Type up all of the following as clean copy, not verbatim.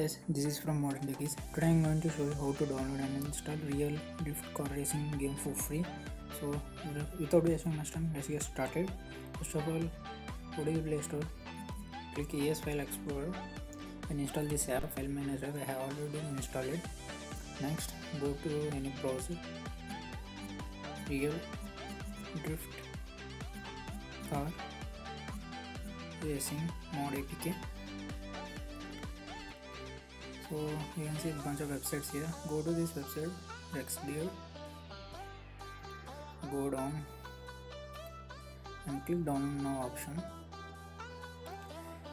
guys, this is from Modern Techies. Today I'm going to show you how to download and install real drift car racing game for free. So without wasting much time, let's get started. First of all, go to the Play Store, click ES File Explorer and install this app. File Manager, I have already installed it. Next, go to any browser, real drift car racing mod APK. So you can see a bunch of websites here. Go to this website, Rexdeal, go down and click download now option.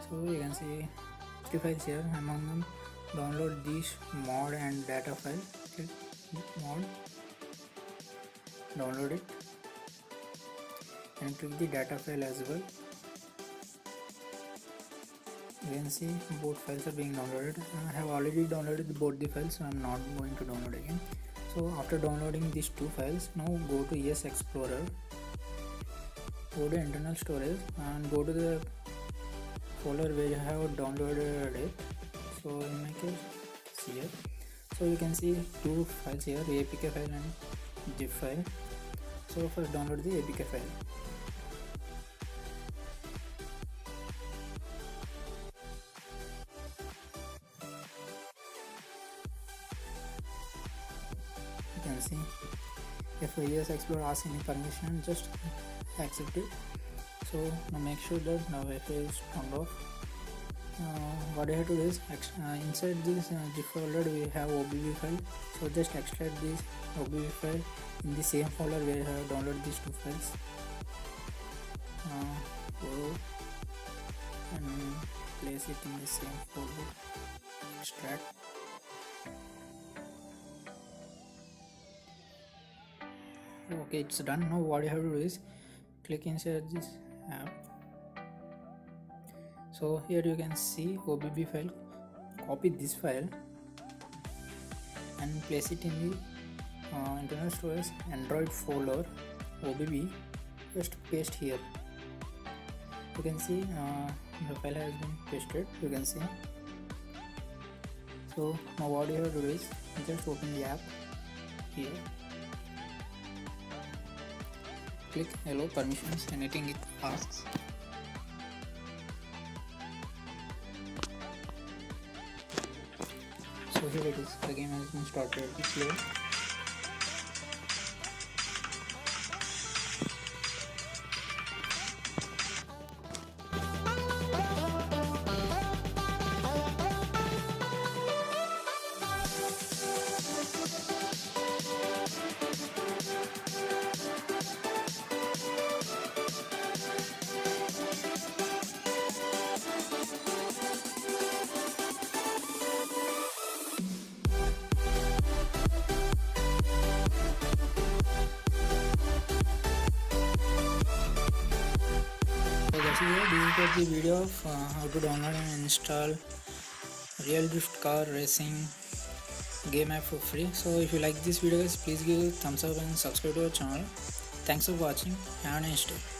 So you can see 3 files here. Among them, download this mod and data file. Click mod, download it and click the data file as well. You can see both files are being downloaded. I have already downloaded both the files, so I'm not going to download again. So after downloading these 2 files, now go to ES Explorer, go to internal storage and go to the folder where you have downloaded it. So in my case, it's here. So you can see 2 files here, APK file and zip file. So first download the APK file. You can see if ES Explorer asks any permission, just accept it. So now make sure that now Wi-Fi is turned off. What you have to do is inside this zip folder we have OBB file, so just extract this OBB file in the same folder where you have downloaded these 2 files. Go and place it in the same folder, extract. Okay, it's done. Now what you have to do is click inside this app. So here you can see OBB file. Copy this file and place it in the internal storage Android folder OBB. Just paste here. You can see the file has been pasted. You can see. So now what you have to do is just open the app here. Click allow permissions, anything it asks. So here it is, the game has been started. It's low. So this was the video of how to download and install real drift car racing game app for free. So if you like this video guys, please give a thumbs up and subscribe to our channel. Thanks for watching. Have a nice day.